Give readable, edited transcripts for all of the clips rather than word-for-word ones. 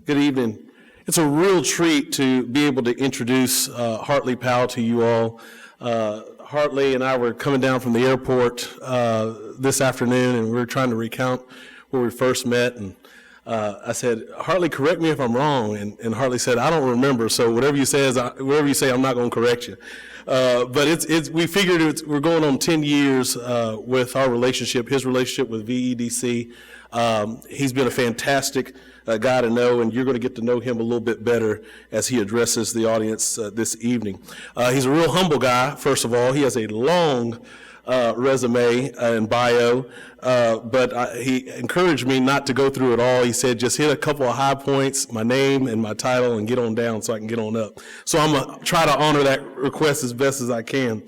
Good evening. It's a real treat to be able to introduce Hartley Powell to you all. Hartley and I were coming down from the airport this afternoon, and we were trying to recount where we first met. And I said, "Hartley, correct me if I'm wrong." And Hartley said, "I don't remember, so whatever you say, I'm not going to correct you." But we figured we're going on 10 years with our relationship, his relationship with VEDC. He's been a fantastic guy to know, and you're going to get to know him a little bit better as he addresses the audience this evening. He's a real humble guy, first of all. He has a long resume and bio, but he encouraged me not to go through it all. He said, just hit a couple of high points, my name and my title, and get on down so I can get on up. So I'm going to try to honor that request as best as I can.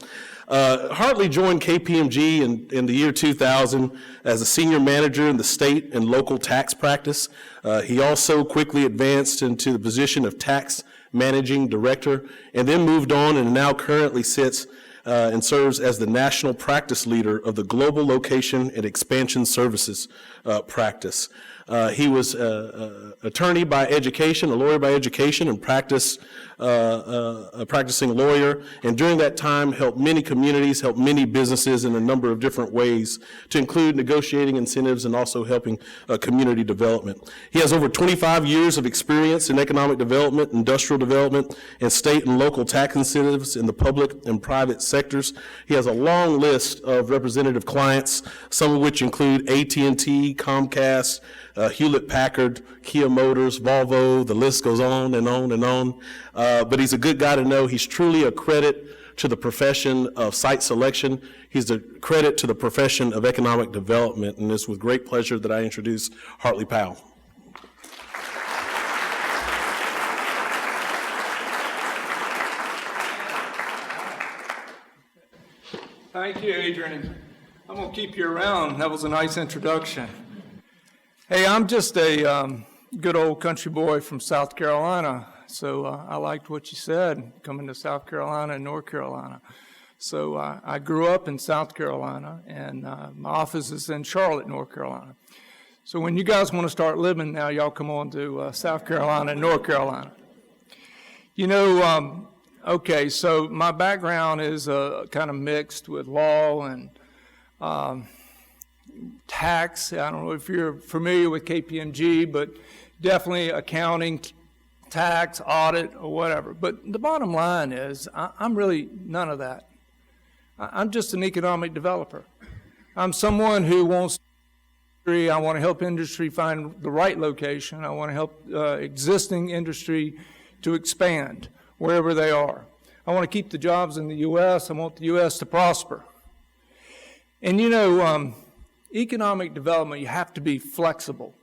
Hartley joined KPMG in the year 2000 as a senior manager in the state and local tax practice. He also quickly advanced into the position of tax managing director and then moved on and now currently sits and serves as the national practice leader of the Global Location and Expansion Services practice. He was an attorney by education, a lawyer by education, and a practicing lawyer, and during that time helped many communities, helped many businesses in a number of different ways, to include negotiating incentives and also helping community development. He has over 25 years of experience in economic development, industrial development, and state and local tax incentives in the public and private sectors. He has a long list of representative clients, some of which include AT&T, Comcast, Hewlett-Packard, Kia Motors, Volvo, the list goes on and on and on. But he's a good guy to know. He's truly a credit to the profession of site selection. He's a credit to the profession of economic development, and it's with great pleasure that I introduce Hartley Powell. Thank you, Adrian. I'm going to keep you around. That was a nice introduction. Hey, I'm just a good old country boy from South Carolina, so I liked what you said, coming to South Carolina and North Carolina. So I grew up in South Carolina, and my office is in Charlotte, North Carolina. So when you guys want to start living now, y'all come on to South Carolina and North Carolina. You know, okay, so my background is kind of mixed with law and tax. I don't know if you're familiar with KPMG, but definitely accounting, tax, audit, or whatever. But the bottom line is I'm really none of that. I'm just an economic developer. I'm someone who wants industry. I want to help industry find the right location. I want to help existing industry to expand wherever they are. I want to keep the jobs in the U.S. I want the U.S. to prosper. And you know, economic development, you have to be flexible.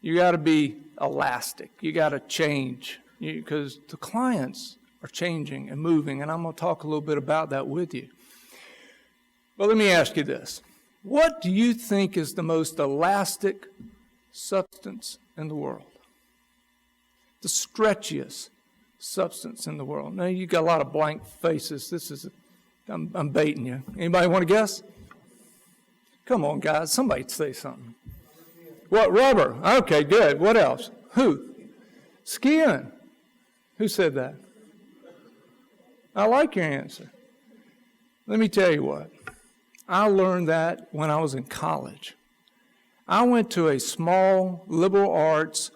You got to be elastic. You got to change because the clients are changing and moving, and I'm going to talk a little bit about that with you. But let me ask you this. What do you think is the most elastic substance in the world? The stretchiest substance in the world. Now, you got a lot of blank faces. I'm baiting you. Anybody want to guess? Come on, guys. Somebody say something. What? Rubber. Okay, good. What else? Who? Skin. Who said that? I like your answer. Let me tell you what. I learned that when I was in college. I went to a small liberal arts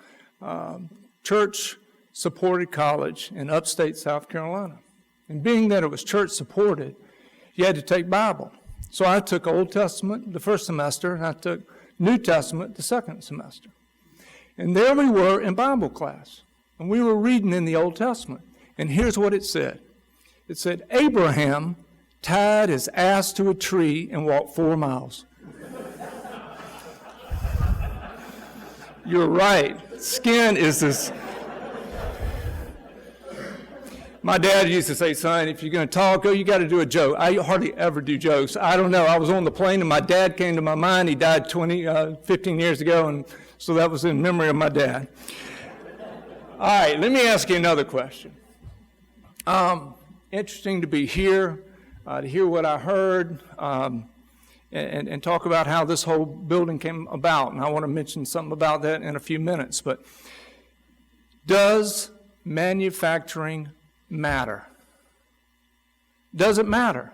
church-supported college in upstate South Carolina. And being that it was church-supported, you had to take Bible. So I took Old Testament the first semester, and I took New Testament the second semester. And there we were in Bible class, and we were reading in the Old Testament. And here's what it said. It said, Abraham tied his ass to a tree and walked 4 miles. You're right. Skin is this. My dad used to say, son, if you're going to talk, you got to do a joke. I hardly ever do jokes. I don't know. I was on the plane, and my dad came to my mind. He died 15 years ago, and so that was in memory of my dad. All right, let me ask you another question. Interesting to be here, to hear what I heard, and talk about how this whole building came about. And I want to mention something about that in a few minutes. But Does manufacturing matter? Does it matter?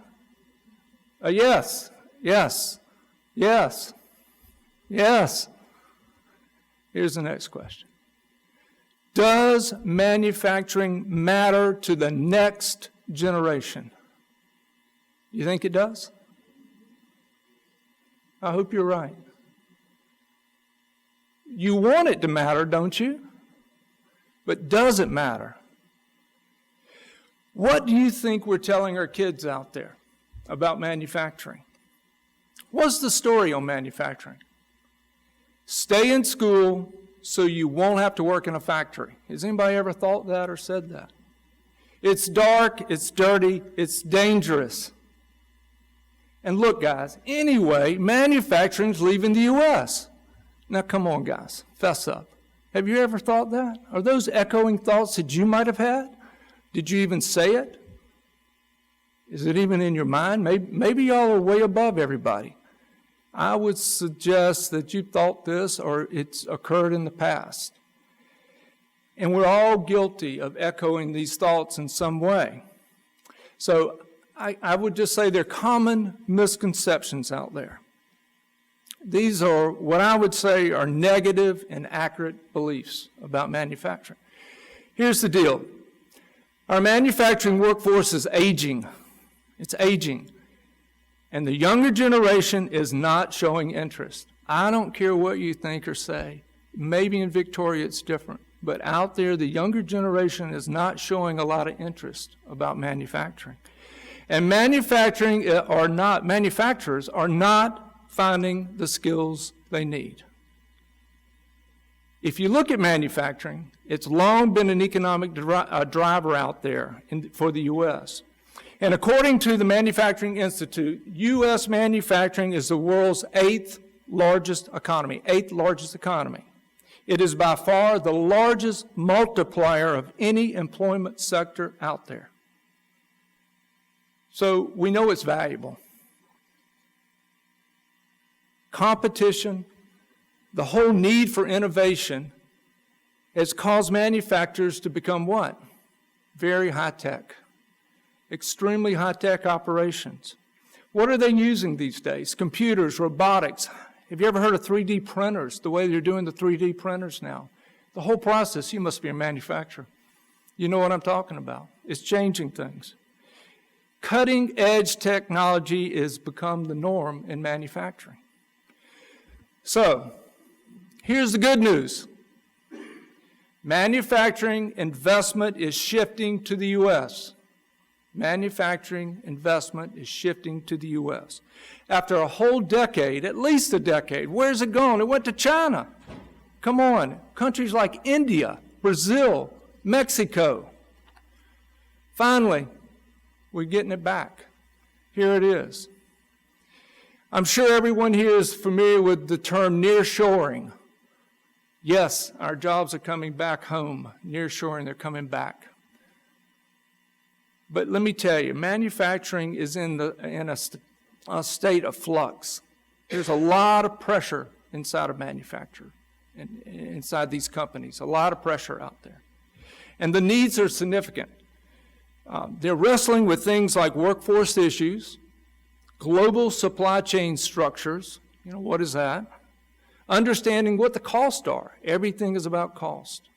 Yes, yes, yes, yes. Here's the next question. Does manufacturing matter to the next generation? You think it does? I hope you're right. You want it to matter, don't you? But does it matter? What do you think we're telling our kids out there about manufacturing? What's the story on manufacturing? Stay in school so you won't have to work in a factory. Has anybody ever thought that or said that? It's dark, it's dirty, it's dangerous. And look, guys, anyway, manufacturing's leaving the U.S. Now, come on, guys, fess up. Have you ever thought that? Are those echoing thoughts that you might have had? Did you even say it? Is it even in your mind? Maybe y'all are way above everybody. I would suggest that you thought this or it's occurred in the past. And we're all guilty of echoing these thoughts in some way. So I would just say there are common misconceptions out there. These are what I would say are negative and accurate beliefs about manufacturing. Here's the deal. Our manufacturing workforce is aging. It's aging. And the younger generation is not showing interest. I don't care what you think or say. Maybe in Victoria it's different. But out there, the younger generation is not showing a lot of interest about manufacturing. And manufacturers are not finding the skills they need. If you look at manufacturing, it's long been an economic driver out there for the U.S. And according to the Manufacturing Institute, U.S. manufacturing is the world's eighth largest economy. It is by far the largest multiplier of any employment sector out there. So we know it's valuable. Competition, the whole need for innovation has caused manufacturers to become what? Very high-tech, extremely high-tech operations. What are they using these days? Computers, robotics. Have you ever heard of 3D printers, the way they're doing the 3D printers now? The whole process, you must be a manufacturer. You know what I'm talking about. It's changing things. Cutting-edge technology has become the norm in manufacturing. So, here's the good news. Manufacturing investment is shifting to the U.S. Manufacturing investment is shifting to the U.S. After a whole decade, at least a decade, where's it gone? It went to China. Come on, countries like India, Brazil, Mexico. Finally, we're getting it back. Here it is. I'm sure everyone here is familiar with the term nearshoring. Yes, our jobs are coming back home. Nearshoring, they're coming back. But let me tell you, manufacturing is in a state of flux. There's a lot of pressure inside of manufacturing, inside these companies, a lot of pressure out there. And the needs are significant. They're wrestling with things like workforce issues, global supply chain structures. You know, what is that? Understanding what the costs are. Everything is about cost.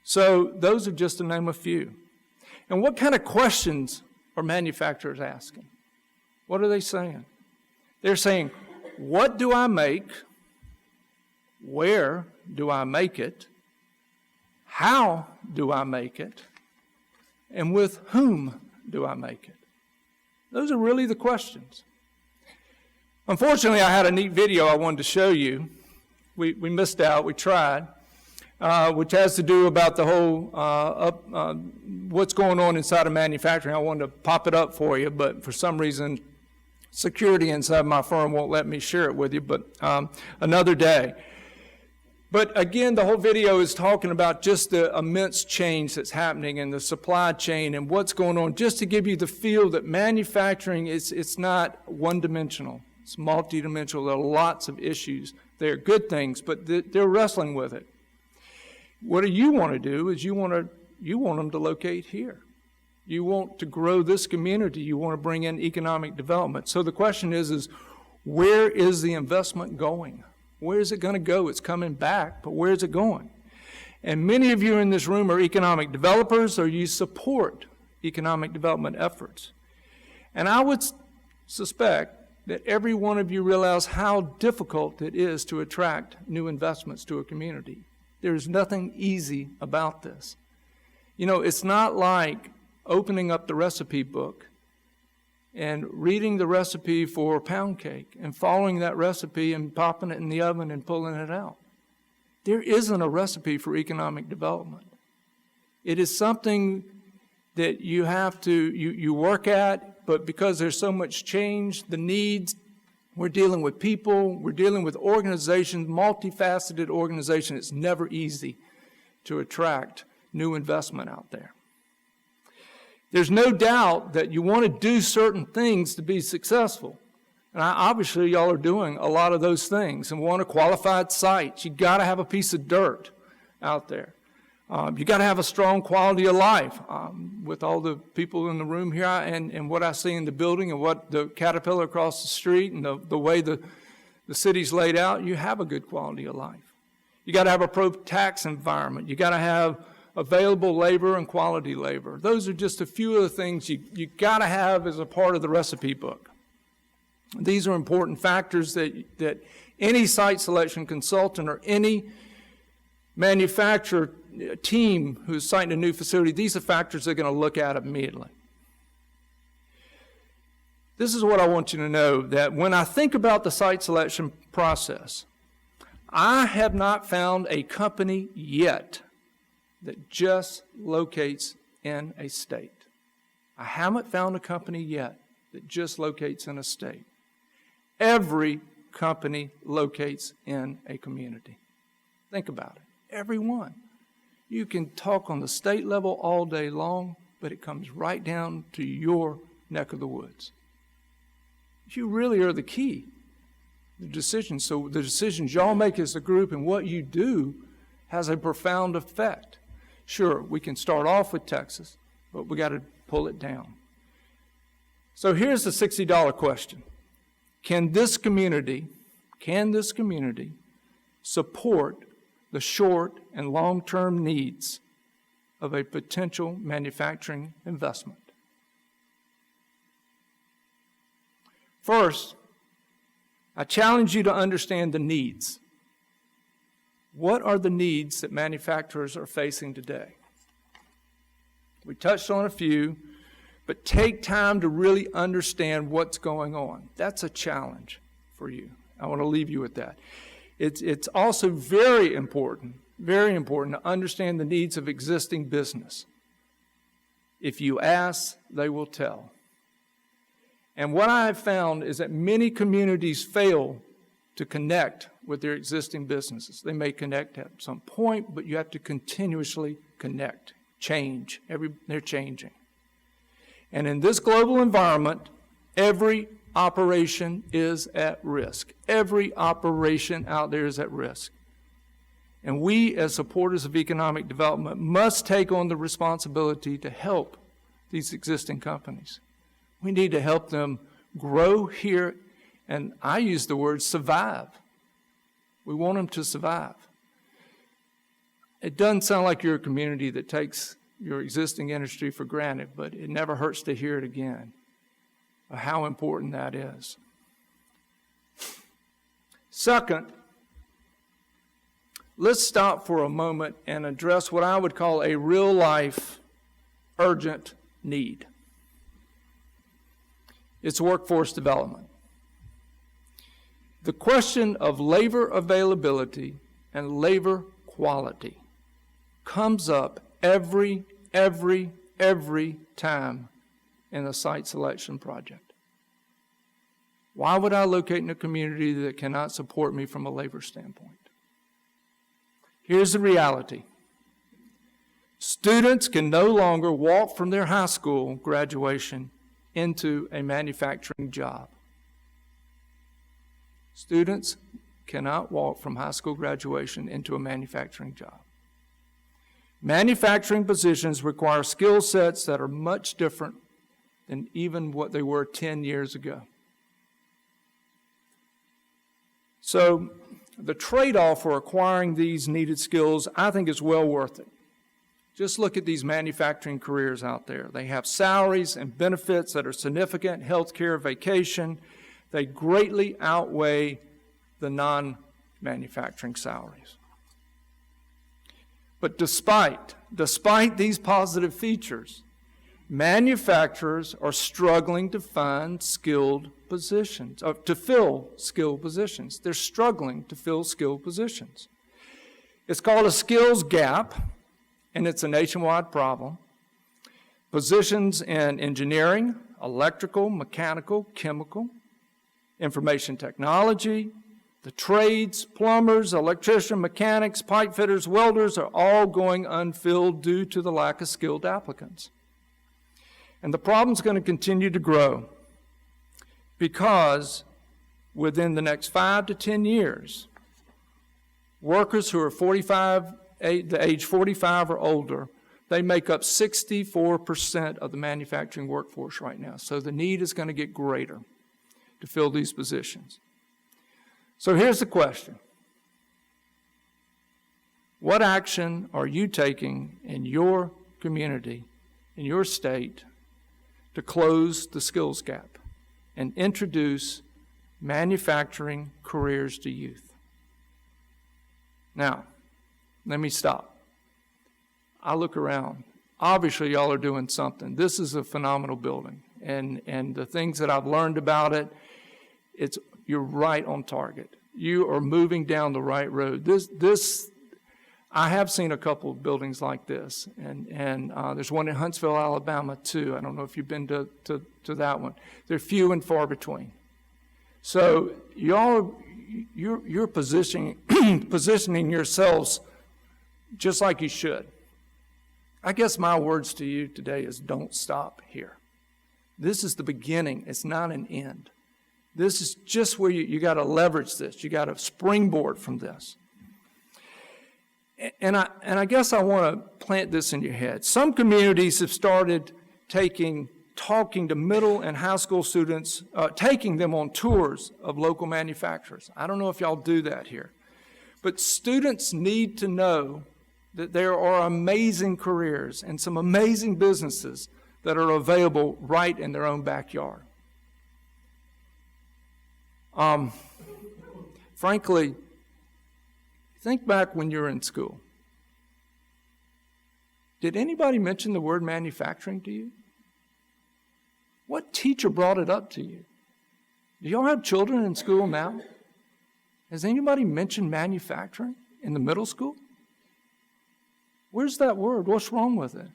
So those are just to name a few. And what kind of questions are manufacturers asking? What are they saying? They're saying, what do I make? Where do I make it? How do I make it? And with whom do I make it? Those are really the questions. Unfortunately, I had a neat video I wanted to show you. We missed out, we tried, which has to do about the whole, what's going on inside of manufacturing. I wanted to pop it up for you, but for some reason, security inside my firm won't let me share it with you, but another day. But again, the whole video is talking about just the immense change that's happening in the supply chain and what's going on, just to give you the feel that manufacturing it's not one-dimensional. It's multidimensional. There are lots of issues. They're good things, but they're wrestling with it. What you want to do is you want them to locate here. You want to grow this community. You want to bring in economic development. So the question is where is the investment going? Where is it going to go? It's coming back, but where is it going? And many of you in this room are economic developers, or you support economic development efforts. And I would suspect that every one of you realize how difficult it is to attract new investments to a community. There's nothing easy about this. You know, it's not like opening up the recipe book and reading the recipe for pound cake and following that recipe and popping it in the oven and pulling it out. There isn't a recipe for economic development. It is something that you have to, you work at, but because there's so much change, the needs, we're dealing with people, we're dealing with organizations, multifaceted organizations. It's never easy to attract new investment out there. There's no doubt that you want to do certain things to be successful. And obviously, y'all are doing a lot of those things and want a qualified site. You got to have a piece of dirt out there. You got to have a strong quality of life. With all the people in the room here and what I see in the building and what the Caterpillar across the street and the way the city's laid out, you have a good quality of life. You got to have a pro-tax environment. You got to have available labor and quality labor. Those are just a few of the things you got to have as a part of the recipe book. These are important factors that any site selection consultant or any manufacturer team who's siting a new facility, these are factors they're going to look at immediately. This is what I want you to know, that when I think about the site selection process, I have not found a company yet that just locates in a state. I haven't found a company yet that just locates in a state. Every company locates in a community. Think about it. Every one. You can talk on the state level all day long, but it comes right down to your neck of the woods. You really are the key. The decisions. So the decisions y'all make as a group and what you do has a profound effect. Sure, we can start off with Texas, but we got to pull it down. So here's the $60 question. Can this community support the short and long-term needs of a potential manufacturing investment? First, I challenge you to understand the needs. What are the needs that manufacturers are facing today? We touched on a few, but take time to really understand what's going on. That's a challenge for you. I want to leave you with that. It's also very important to understand the needs of existing business. If you ask, they will tell. And what I have found is that many communities fail to connect with their existing businesses. They may connect at some point, but you have to continuously connect, change. They're changing. And in this global environment, every operation is at risk. Every operation out there is at risk. And we, as supporters of economic development, must take on the responsibility to help these existing companies. We need to help them grow here, and I use the word survive. We want them to survive. It doesn't sound like you're a community that takes your existing industry for granted, but it never hurts to hear it again, how important that is. Second, let's stop for a moment and address what I would call a real-life, urgent need. It's workforce development. The question of labor availability and labor quality comes up every time in a site selection project. Why would I locate in a community that cannot support me from a labor standpoint? Here's the reality. Students can no longer walk from their high school graduation into a manufacturing job. Students cannot walk from high school graduation into a manufacturing job. Manufacturing positions require skill sets that are much different than even what they were 10 years ago. So the trade-off for acquiring these needed skills, I think, is well worth it. Just look at these manufacturing careers out there. They have salaries and benefits that are significant, health care, vacation. They greatly outweigh the non-manufacturing salaries. But despite these positive features, manufacturers are struggling to find skilled positions, to fill skilled positions. They're struggling to fill skilled positions. It's called a skills gap, and it's a nationwide problem. Positions in engineering, electrical, mechanical, chemical, information technology, the trades, plumbers, electricians, mechanics, pipe fitters, welders are all going unfilled due to the lack of skilled applicants. And the problem's going to continue to grow because within the next 5 to 10 years, workers who are the age 45 or older, they make up 64% of the manufacturing workforce right now. So the need is going to get greater to fill these positions. So here's the question. What action are you taking in your community, in your state, to close the skills gap and introduce manufacturing careers to youth? Now, let me stop. I look around. Obviously, y'all are doing something. This is a phenomenal building. And the things that I've learned about it, you're right on target. You are moving down the right road. I have seen a couple of buildings like this, and there's one in Huntsville, Alabama, too. I don't know if you've been to that one. They're few and far between. So you're positioning yourselves just like you should. I guess my words to you today is don't stop here. This is the beginning. It's not an end. This is just where you got to leverage this. You got to springboard from this. And I guess I want to plant this in your head. Some communities have started talking to middle and high school students, taking them on tours of local manufacturers. I don't know if y'all do that here. But students need to know that there are amazing careers and some amazing businesses that are available right in their own backyard. Frankly, think back when you were in school. Did anybody mention the word manufacturing to you? What teacher brought it up to you? Do y'all have children in school now? Has anybody mentioned manufacturing in the middle school? Where's that word? What's wrong with it?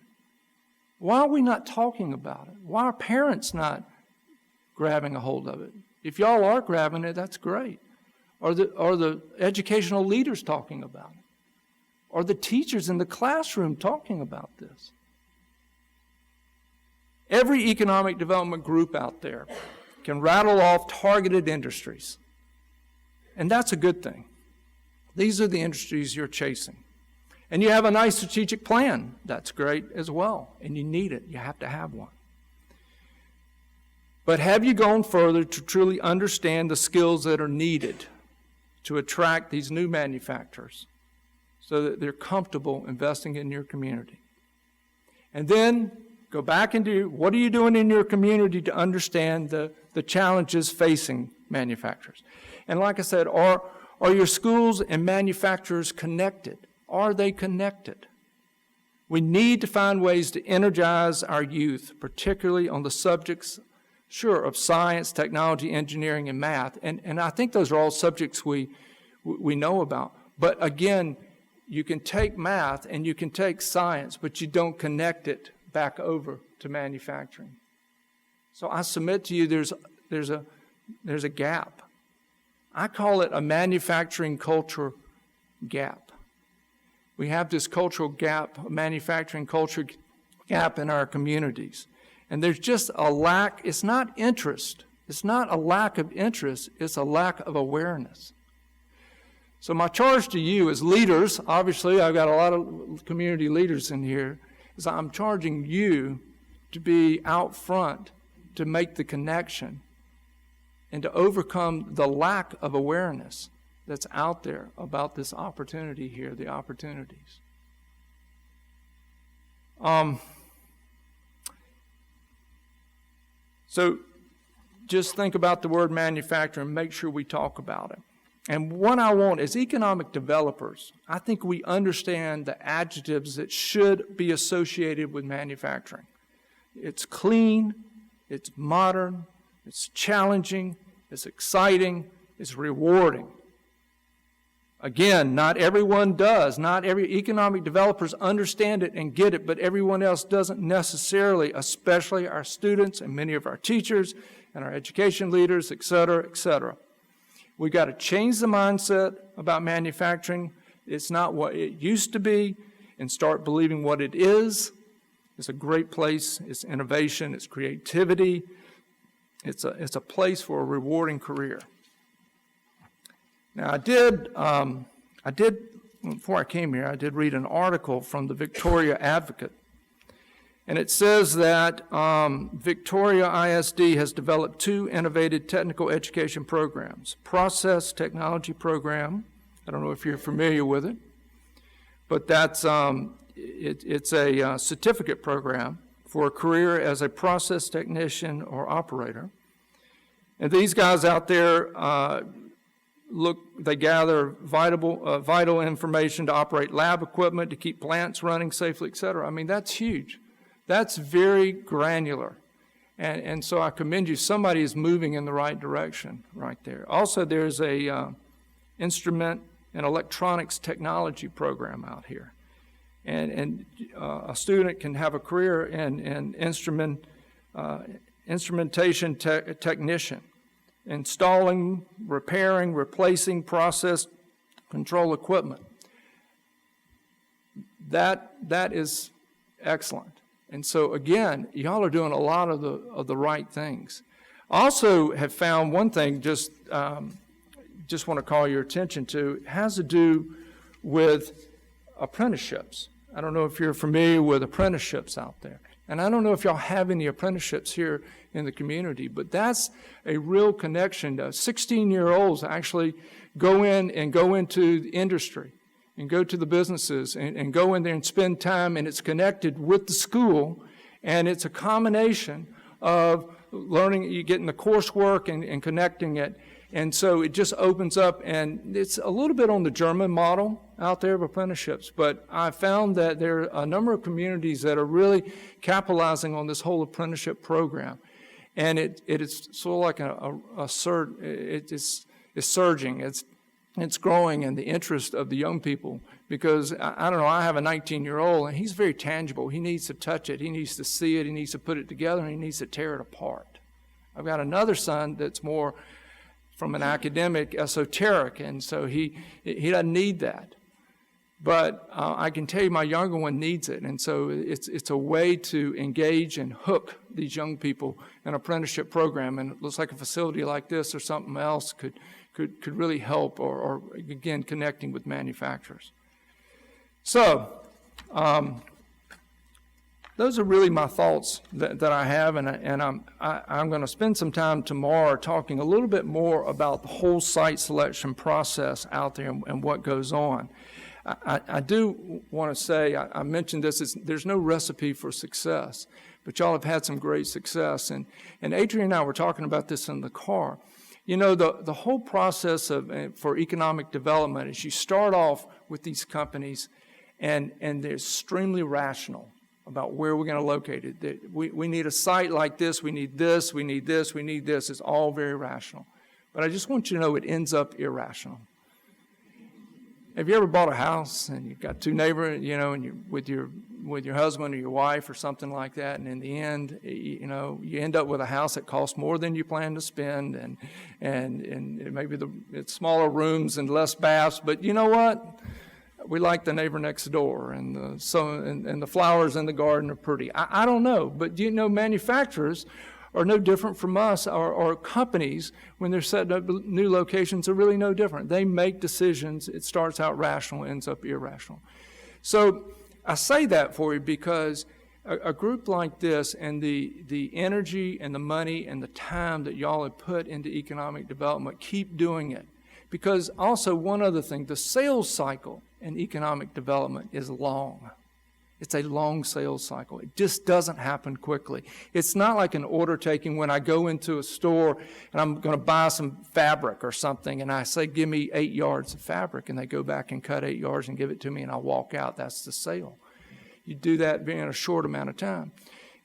Why are we not talking about it? Why are parents not grabbing a hold of it? If y'all are grabbing it, that's great. Are the educational leaders talking about it? Are the teachers in the classroom talking about this? Every economic development group out there can rattle off targeted industries. And that's a good thing. These are the industries you're chasing. And you have a nice strategic plan. That's great as well. And you need it. You have to have one. But have you gone further to truly understand the skills that are needed to attract these new manufacturers so that they're comfortable investing in your community? And then go back into what are you doing in your community to understand the challenges facing manufacturers? And like I said, are your schools and manufacturers connected? Are they connected? We need to find ways to energize our youth, particularly on the subjects, sure, of science, technology, engineering, and math. And I think those are all subjects we know about. But again, you can take math and you can take science, but you don't connect it back over to manufacturing. So I submit to you there's a gap. I call it a manufacturing culture gap. We have this cultural gap, a manufacturing culture gap in our communities. And there's just a lack. It's not interest. It's not a lack of interest. It's a lack of awareness. So my charge to you as leaders, obviously I've got a lot of community leaders in here, is I'm charging you to be out front, to make the connection, and to overcome the lack of awareness that's out there about this opportunity here, the opportunities. So just think about the word manufacturing, make sure we talk about it. And what I want is economic developers, I think we understand the adjectives that should be associated with manufacturing. It's clean, it's modern, it's challenging, it's exciting, it's rewarding. Again, not everyone does. Not every economic developers understand it and get it, but everyone else doesn't necessarily, especially our students and many of our teachers and our education leaders, et cetera, et cetera. We've got to change the mindset about manufacturing. It's not what it used to be, and start believing what it is. It's a great place. It's innovation. It's creativity. It's a place for a rewarding career. Now, I did, before I came here, I did read an article from the Victoria Advocate. And it says that Victoria ISD has developed 2 innovative technical education programs. Process Technology Program, I don't know if you're familiar with it, but that's, it's a certificate program for a career as a process technician or operator. And these guys out there, they gather vital information to operate lab equipment, to keep plants running safely, et cetera. I mean, that's huge. That's very granular. And so I commend you. Somebody is moving in the right direction right there. Also, there's a instrument and electronics technology program out here. And a student can have a career in instrumentation technician, installing, repairing, replacing process control equipment. That is excellent. And so again, y'all are doing a lot of the right things. I also have found one thing, just want to call your attention to, it has to do with apprenticeships. I don't know if you're familiar with apprenticeships out there. And I don't know if y'all have any apprenticeships here in the community, but that's a real connection. 16-year-olds actually go into the industry and go to the businesses and go in there and spend time, and it's connected with the school, and it's a combination of learning, you getting the coursework and connecting it. And so it just opens up, and it's a little bit on the German model out there of apprenticeships, but I found that there are a number of communities that are really capitalizing on this whole apprenticeship program. And it is sort of like it's surging. It's growing in the interest of the young people, because I don't know, I have a 19-year-old and he's very tangible. He needs to touch it. He needs to see it. He needs to put it together, and he needs to tear it apart. I've got another son that's more from an academic esoteric, and so he doesn't need that. But I can tell you my younger one needs it, and so it's a way to engage and hook these young people in an apprenticeship program, and it looks like a facility like this or something else could really help, or again, connecting with manufacturers. So those are really my thoughts that I have, and I'm going to spend some time tomorrow talking a little bit more about the whole site selection process out there and what goes on. I do want to say, I mentioned this, there's no recipe for success, but y'all have had some great success. And Adrian and I were talking about this in the car. You know, the whole process for economic development is you start off with these companies, and they're extremely rational about where we're going to locate it. We need a site like this, we need this, we need this, we need this. It's all very rational. But I just want you to know it ends up irrational. Have you ever bought a house and you've got 2 neighbors, you know, and you're with your husband or your wife or something like that, and in the end, you know, you end up with a house that costs more than you plan to spend, and maybe it's smaller rooms and less baths, but you know what? We like the neighbor next door, and the flowers in the garden are pretty. I don't know, but you know, manufacturers are no different from us, or companies, when they're setting up new locations, are really no different. They make decisions. It starts out rational, ends up irrational. So I say that for you because a group like this and the energy and the money and the time that y'all have put into economic development, keep doing it. Because also one other thing, the sales cycle in economic development is long. It's a long sales cycle. It just doesn't happen quickly. It's not like an order taking when I go into a store and I'm going to buy some fabric or something and I say, give me 8 yards of fabric, and they go back and cut 8 yards and give it to me and I walk out. That's the sale. You do that in a short amount of time.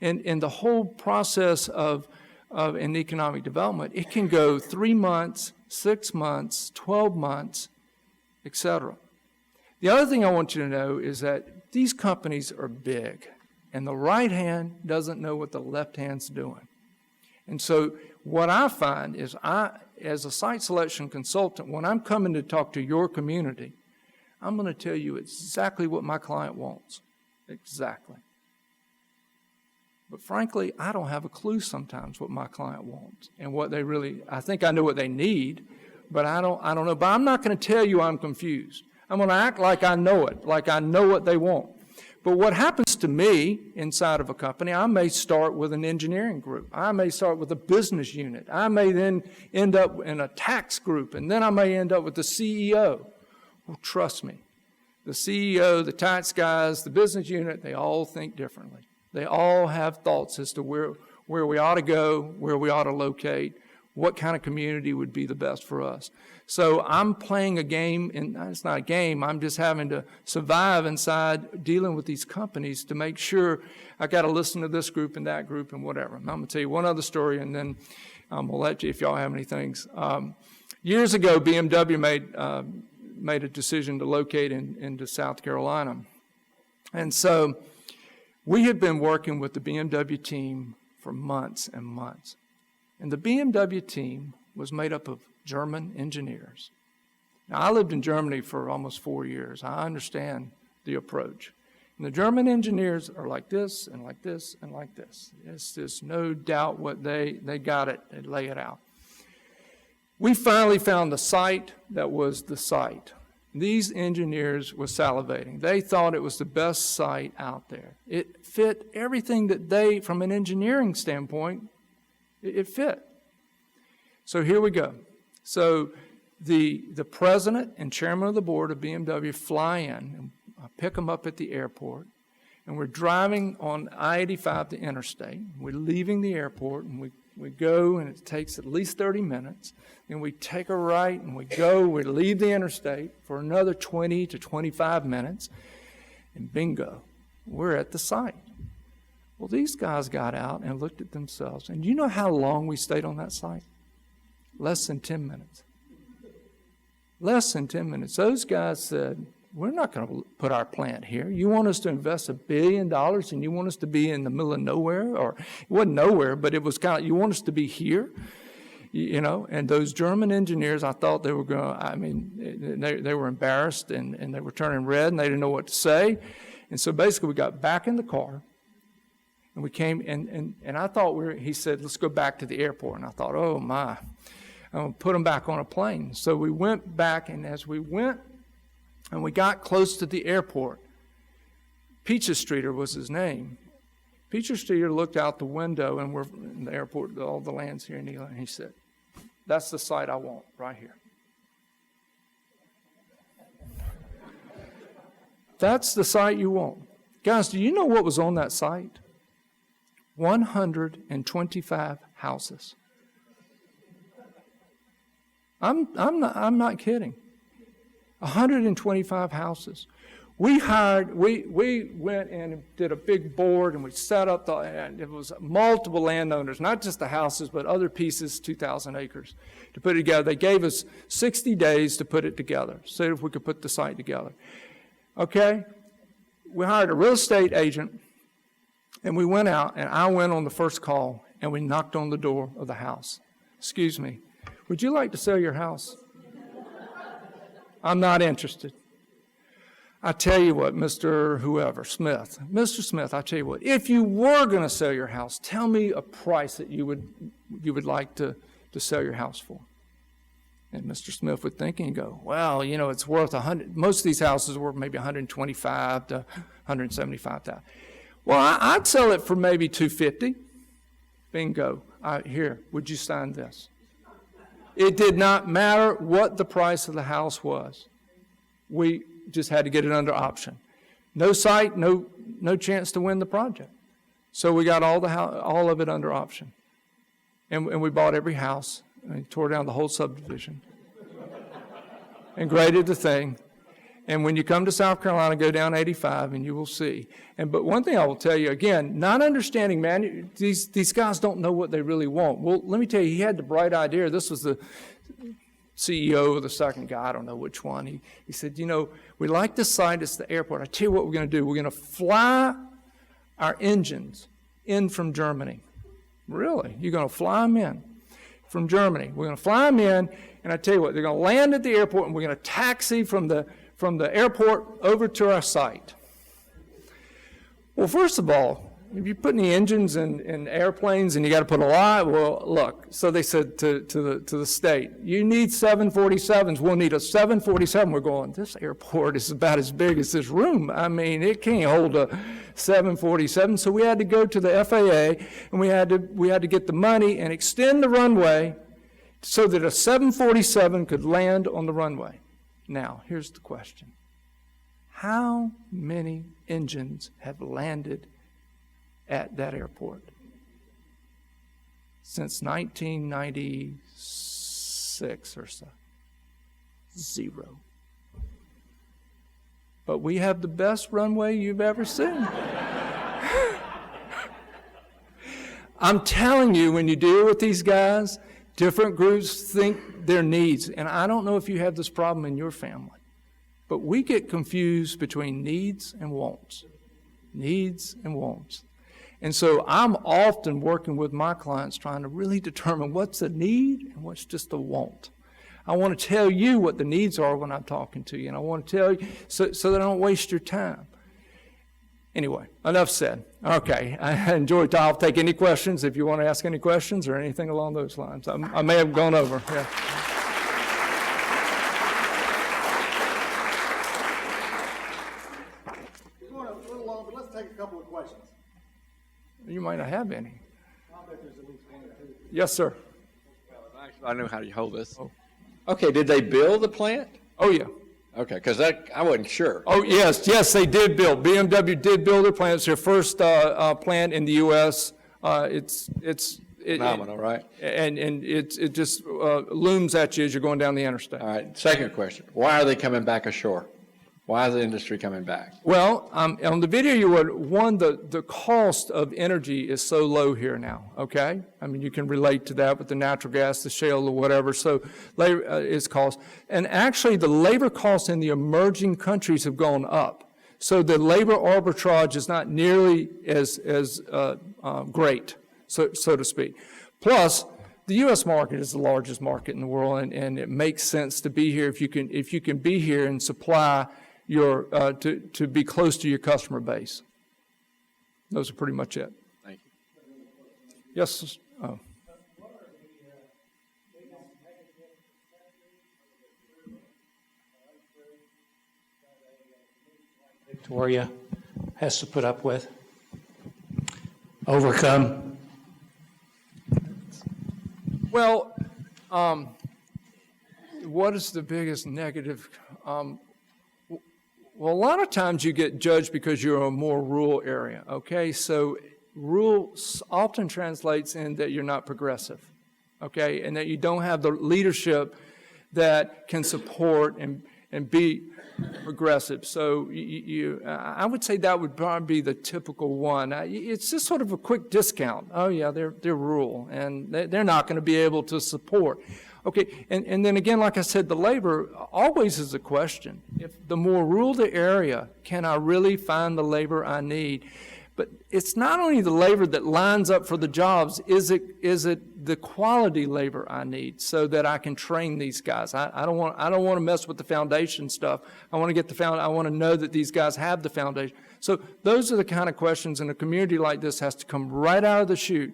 And the whole process of in economic development, it can go 3 months, 6 months, 12 months, etc. The other thing I want you to know is that these companies are big, and the right hand doesn't know what the left hand's doing. And so what I find is as a site selection consultant, when I'm coming to talk to your community, I'm going to tell you exactly what my client wants. Exactly. But frankly, I don't have a clue sometimes what my client wants and what they really, I think I know what they need, but I don't know. But I'm not going to tell you I'm confused. I'm going to act like I know it, like I know what they want. But what happens to me inside of a company, I may start with an engineering group. I may start with a business unit. I may then end up in a tax group, and then I may end up with the CEO. Well, trust me, the CEO, the tax guys, the business unit, they all think differently. They all have thoughts as to where we ought to go, where we ought to locate, what kind of community would be the best for us. So I'm playing a game, and it's not a game, I'm just having to survive inside dealing with these companies to make sure I got to listen to this group and that group and whatever. And I'm going to tell you one other story, and then I'm going to let you, if y'all have any things. Years ago, BMW made a decision to locate into South Carolina. And so we had been working with the BMW team for months and months. And the BMW team was made up of German engineers. Now, I lived in Germany for almost 4 years. I understand the approach. And the German engineers are like this and like this and like this. It's just no doubt what they got it and lay it out. We finally found the site that was the site. These engineers were salivating. They thought it was the best site out there. It fit everything that they, from an engineering standpoint, it fit. So here we go. So the president and chairman of the board of BMW fly in, and I pick them up at the airport, and we're driving on I-85, the interstate. We're leaving the airport, and we go, and it takes at least 30 minutes. Then we take a right, and we leave the interstate for another 20 to 25 minutes, and bingo, we're at the site. Well, these guys got out and looked at themselves, and you know how long we stayed on that site? Less than 10 minutes. Less than 10 minutes. Those guys said, we're not going to put our plant here. You want us to invest $1 billion and you want us to be in the middle of nowhere? Or it wasn't nowhere, but it was kind of, you want us to be here? You know, and those German engineers, I thought they were they were embarrassed and they were turning red and they didn't know what to say. And so basically we got back in the car and we came and I thought he said, let's go back to the airport. And I thought, oh my, I'm going to put them back on a plane. So we went back, and as we went and we got close to the airport, Peaches Streeter was his name. Peaches Streeter looked out the window, and we're in the airport, all the land's here in Ely, and he said, that's the site I want right here. That's the site you want. Guys, do you know what was on that site? 125 houses. I'm not kidding. 125 houses. We went in and did a big board, and we set up and it was multiple landowners, not just the houses, but other pieces, 2,000 acres, to put it together. They gave us 60 days to put it together, so if we could put the site together. Okay? We hired a real estate agent, and we went out, and I went on the first call, and we knocked on the door of the house. Excuse me. Would you like to sell your house? I'm not interested. I tell you what, Mr. whoever, Mr. Smith, I tell you what, if you were going to sell your house, tell me a price that you would like to sell your house for. And Mr. Smith would think and go, well, you know, it's worth 100. Most of these houses are worth maybe 125 to 175,000. Well, I'd sell it for maybe 250. Bingo. Here, would you sign this? It did not matter what the price of the house was. We just had to get it under option. No site, no chance to win the project. So we got all of it under option. And we bought every house and tore down the whole subdivision and graded the thing. And when you come to South Carolina, go down 85 and you will see. But one thing I will tell you, again, not understanding, man, these guys don't know what they really want. Well, let me tell you, he had the bright idea. This was the CEO or the second guy, I don't know which one. He said, you know, we like this site, it's the airport. I tell you what we're going to do. We're going to fly our engines in from Germany. Really? You're going to fly them in from Germany. We're going to fly them in, and I tell you what, they're going to land at the airport, and we're going to taxi from the airport over to our site. Well, first of all, if you're putting the engines in airplanes and you got to put a lot, well, look, so they said to the state, you need 747s. We'll need a 747. We're going, this airport is about as big as this room. I mean, it can't hold a 747. So we had to go to the FAA, and we had to get the money and extend the runway so that a 747 could land on the runway. Now, here's the question. How many engines have landed at that airport since 1996 or so? 0. But we have the best runway you've ever seen. I'm telling you, when you deal with these guys, different groups think their needs. And I don't know if you have this problem in your family, but we get confused between needs and wants. Needs and wants. And so I'm often working with my clients trying to really determine what's a need and what's just a want. I want to tell you what the needs are when I'm talking to you, and I want to tell you so that I don't waste your time. Anyway, enough said. Okay, I enjoyed it. I'll take any questions if you want to ask any questions or anything along those lines. I may have gone over. Yeah. We're going a little long, but let's take a couple of questions. You might not have any. I bet there's at least one or two. Yes, sir. Actually, I know how you hold this. Okay, did they build the plant? Oh, yeah. Okay, because I wasn't sure. Oh, yes, they did build. BMW did build their plant. It's their first plant in the U.S. It's Phenomenal, right? And it just looms at you as you're going down the interstate. All right, second question. Why are they coming back ashore? Why is the industry coming back? Well, on the video you would, the cost of energy is so low here now, okay? I mean, you can relate to that with the natural gas, the shale, or whatever, so labor is cost. And actually, the labor costs in the emerging countries have gone up. So the labor arbitrage is not nearly as great, so to speak. Plus, the U.S. market is the largest market in the world, and it makes sense to be here if you can be here and supply your to be close to your customer base. Those are pretty much it. Thank you. Yes. Oh. Victoria has to put up with, overcome. Well, what is the biggest negative? Well, a lot of times you get judged because you're a more rural area, okay? So rural often translates in that you're not progressive, okay? And that you don't have the leadership that can support and be progressive. So I would say that would probably be the typical one. It's just sort of a quick discount. Oh, yeah, they're rural, and they're not going to be able to support. Okay, and then again, like I said, the labor always is a question. If the more rural the area, can I really find the labor I need? But it's not only the labor that lines up for the jobs, is it the quality labor I need so that I can train these guys? I don't want to mess with the foundation stuff. I want to know that these guys have the foundation. So those are the kind of questions, and a community like this has to come right out of the chute.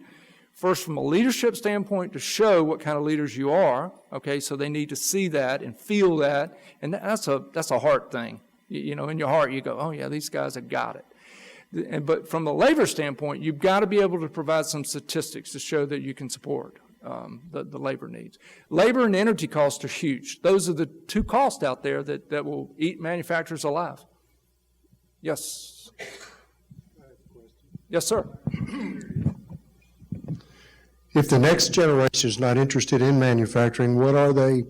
First, from a leadership standpoint, to show what kind of leaders you are, okay, so they need to see that and feel that, and that's a heart thing. You know, in your heart, you go, oh yeah, these guys have got it. But from a labor standpoint, you've got to be able to provide some statistics to show that you can support the labor needs. Labor and energy costs are huge. Those are the two costs out there that will eat manufacturers alive. Yes. Yes, sir. If the next generation is not interested in manufacturing, what are they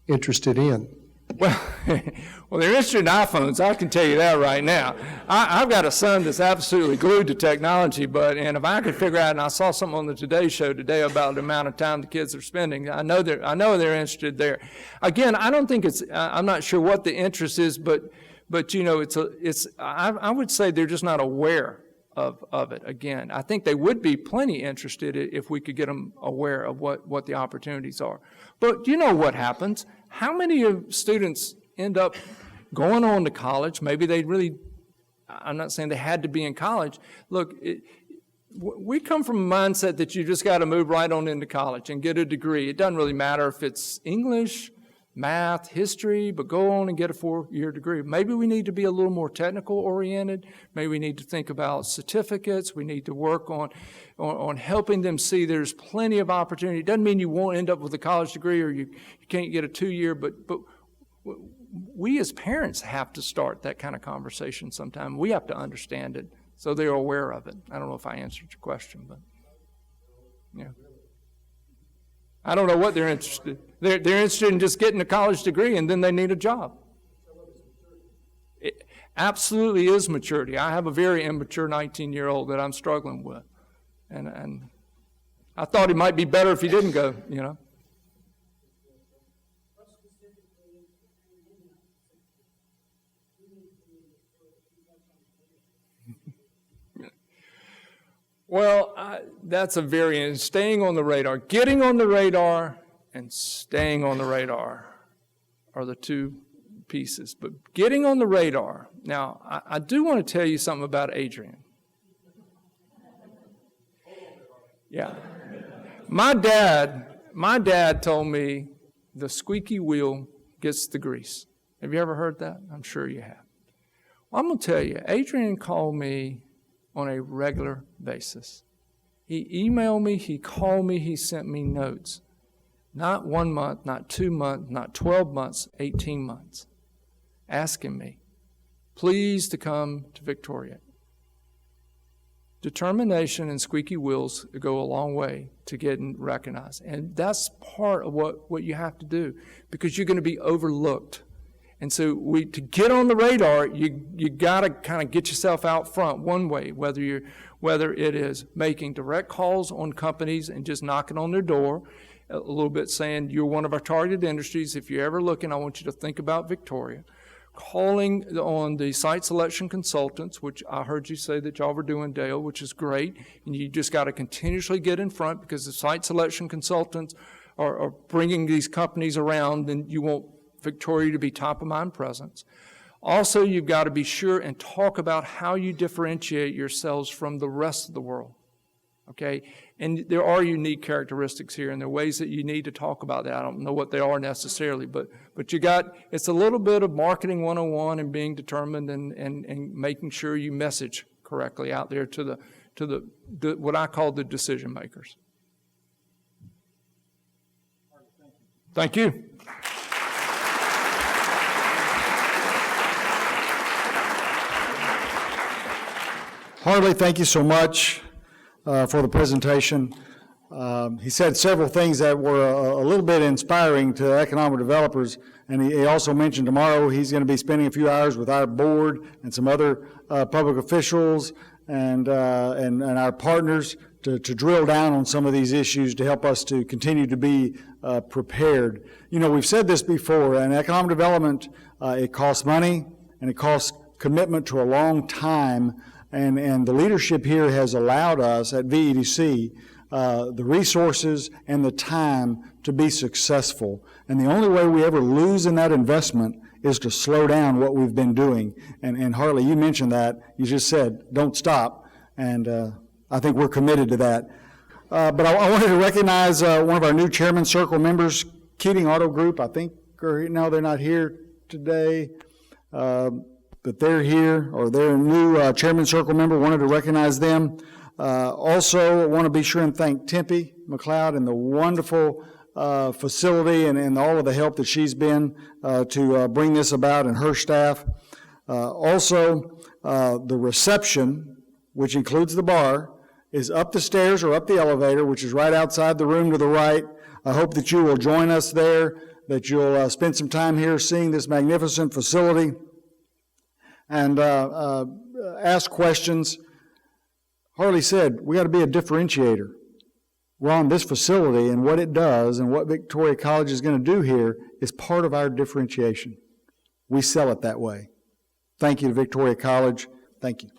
interested in? Well, they're interested in iPhones. I can tell you that right now. I've got a son that's absolutely glued to technology, and if I could figure out, and I saw something on the Today Show today about the amount of time the kids are spending, I know they're interested there. Again, I don't think I'm not sure what the interest is, but you know, I would say they're just not aware of it. Again, I think they would be plenty interested if we could get them aware of what the opportunities are. But you know what happens? How many of students end up going on to college? Maybe I'm not saying they had to be in college. Look, we come from a mindset that you just got to move right on into college and get a degree. It doesn't really matter if it's English, math, history, but go on and get a 4-year degree. Maybe we need to be a little more technical oriented. Maybe we need to think about certificates. We need to work on helping them see there's plenty of opportunity. It doesn't mean you won't end up with a college degree or you can't get a 2-year, but we as parents have to start that kind of conversation sometime. We have to understand it so they're aware of it. I don't know if I answered your question, but yeah. I don't know what they're interested in. They're interested in just getting a college degree and then they need a job. It absolutely is maturity. I have a very immature 19-year-old that I'm struggling with. And I thought it might be better if he didn't go, you know. Well, that's staying on the radar. Getting on the radar and staying on the radar are the two pieces. But getting on the radar, now, I do want to tell you something about Adrian. Yeah. My dad told me the squeaky wheel gets the grease. Have you ever heard that? I'm sure you have. Well, I'm going to tell you, Adrian called me on a regular basis. He emailed me, he called me, he sent me notes. Not 1 month, not 2 months, not 12 months, 18 months. Asking me, please to come to Victoria. Determination and squeaky wheels go a long way to getting recognized. And that's part of what you have to do because you're going to be overlooked. And so to get on the radar, you got to kind of get yourself out front one way, whether it is making direct calls on companies and just knocking on their door, a little bit saying, you're one of our targeted industries. If you're ever looking, I want you to think about Victoria. Calling on the site selection consultants, which I heard you say that y'all were doing, Dale, which is great. And you just got to continuously get in front because the site selection consultants are bringing these companies around, and you want Victoria to be top of mind presence. Also, you've got to be sure and talk about how you differentiate yourselves from the rest of the world. Okay? And there are unique characteristics here, and there are ways that you need to talk about that. I don't know what they are necessarily, but it's a little bit of marketing 101 and being determined and making sure you message correctly out there to the what I call the decision makers. Thank you. Hartley, thank you so much for the presentation. He said several things that were a little bit inspiring to economic developers, and he also mentioned tomorrow he's going to be spending a few hours with our board and some other public officials and our partners to drill down on some of these issues to help us to continue to be prepared. You know, we've said this before, and economic development, it costs money and it costs commitment to a long time And the leadership here has allowed us at VEDC the resources and the time to be successful. And the only way we ever lose in that investment is to slow down what we've been doing. And Hartley, you mentioned that. You just said, don't stop. And I think we're committed to that. But I wanted to recognize one of our new Chairman Circle members, Keating Auto Group. I think, no, they're not here today, but they're here, or they're a new Chairman Circle member. Wanted to recognize them. Also, I want to be sure and thank Tempe McLeod and the wonderful facility and all of the help that she's been to bring this about, and her staff. Also, the reception, which includes the bar, is up the stairs or up the elevator, which is right outside the room to the right. I hope that you will join us there, that you'll spend some time here seeing this magnificent facility and ask questions. Hartley said, we got to be a differentiator. We're on this facility, and what it does and what Victoria College is going to do here is part of our differentiation. We sell it that way. Thank you to Victoria College. Thank you.